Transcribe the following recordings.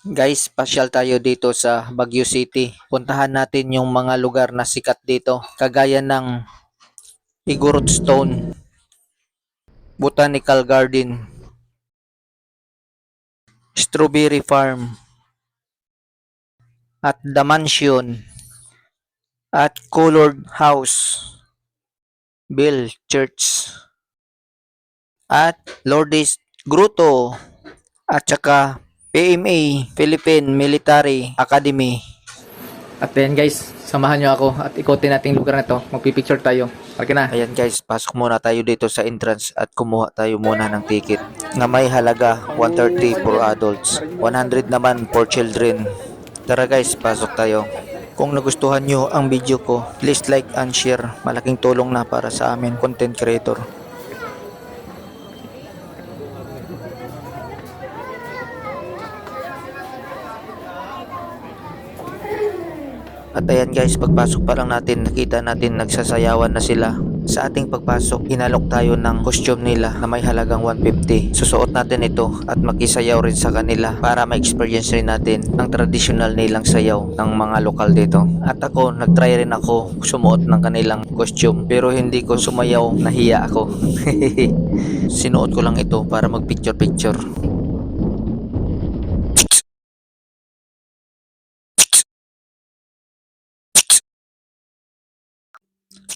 Guys, pasyal tayo dito sa Baguio City. Puntahan natin yung mga lugar na sikat dito, kagaya ng Igorot Stone, Botanical Garden, Strawberry Farm, at The Mansion, at Colored House, Bell Church, at Lourdes Grotto, at saka PMA, Philippine Military Academy. At then guys, samahan nyo ako at ikotin natin lugar na to. Magpipicture tayo. Okay na. Ayan guys, pasok muna tayo dito sa entrance at kumuha tayo muna ng ticket na may halaga 130 for adults, 100 naman for children. Tara guys, pasok tayo. Kung nagustuhan nyo ang video ko, please like and share. Malaking tulong na para sa amin content creator. At ayan guys, pagpasok pa lang natin, nakita natin nagsasayawan na sila. Sa ating pagpasok, inalok tayo ng costume nila na may halagang 150. Susuot natin ito at makisayaw rin sa kanila para ma-experience rin natin ang traditional nilang sayaw ng mga lokal dito. At ako, nagtry rin ako sumuot ng kanilang costume pero hindi ko sumayaw, nahiya ako. Sinuot ko lang ito para mag-picture-picture.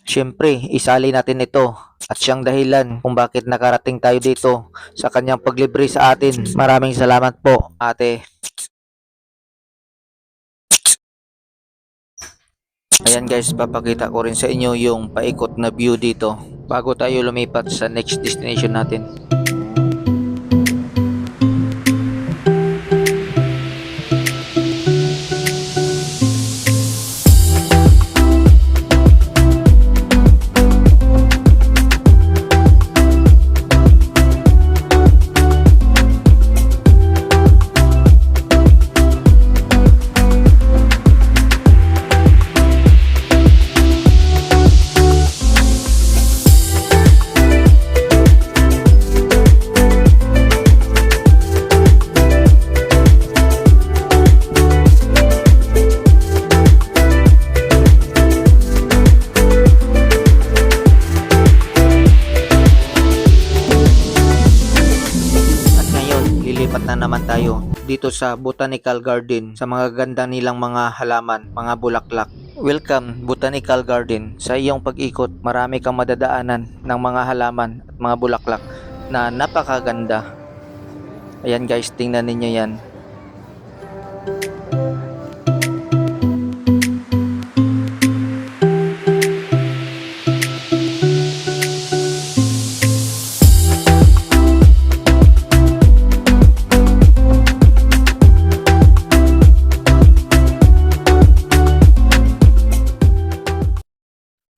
Siyempre, isali natin ito at siyang dahilan kung bakit nakarating tayo dito sa kanyang paglibre sa atin. Maraming salamat po, ate. Ayan guys, papakita ko rin sa inyo yung paikot na view dito bago tayo lumipat sa next destination natin. Lilipat na naman tayo dito sa Botanical Garden sa mga ganda nilang mga halaman, mga bulaklak. Welcome Botanical Garden. Sa iyong pag-ikot, marami kang madadaanan ng mga halaman at mga bulaklak na napakaganda. Ayan guys, tingnan ninyo yan.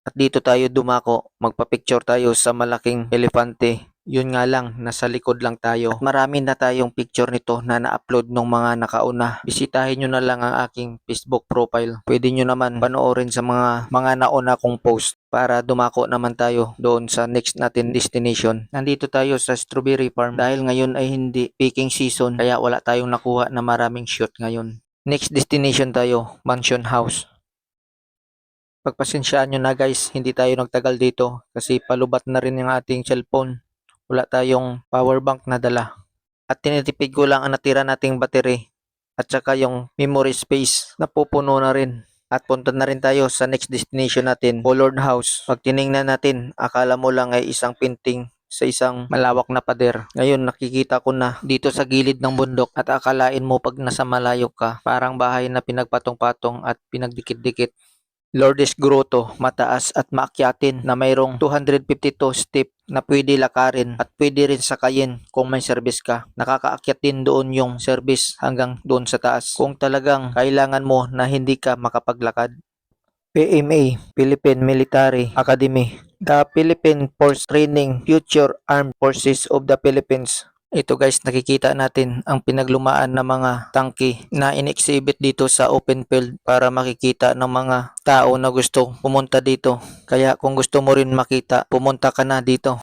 At dito tayo dumako, magpa-picture tayo sa malaking elefante. Yun nga lang, nasa likod lang tayo. At marami na tayong picture nito na na-upload nung mga nakauna. Bisitahin nyo na lang ang aking Facebook profile. Pwede nyo naman panoorin sa mga nauna kong post para dumako naman tayo doon sa next natin destination. Nandito tayo sa Strawberry Farm dahil ngayon ay hindi picking season kaya wala tayong nakuha na maraming shoot ngayon. Next destination tayo, Mansion House. Pagpasensyaan nyo na guys, hindi tayo nagtagal dito kasi palubat na rin yung ating cellphone. Wala tayong power bank na dala. At tinitipid ko lang ang natira nating battery at saka yung memory space na pupuno na rin. At punta na rin tayo sa next destination natin, Colored House. Pag tiningnan natin, akala mo lang ay isang painting sa isang malawak na pader. Ngayon nakikita ko na dito sa gilid ng bundok at akalain mo pag nasa malayo ka, parang bahay na pinagpatong-patong at pinagdikit-dikit. Lourdes Grotto, mataas at maakyatin na mayroong 252 step na pwede lakarin at pwede rin sakayin kung may service ka. Nakakaakyat din doon yung service hanggang doon sa taas kung talagang kailangan mo na hindi ka makapaglakad. PMA, Philippine Military Academy, the Philippine Force Training Future Armed Forces of the Philippines. Ito guys, nakikita natin ang pinaglumaan ng mga tangke na in-exhibit dito sa open field para makikita ng mga tao na gusto pumunta dito. Kaya kung gusto mo rin makita, pumunta ka na dito.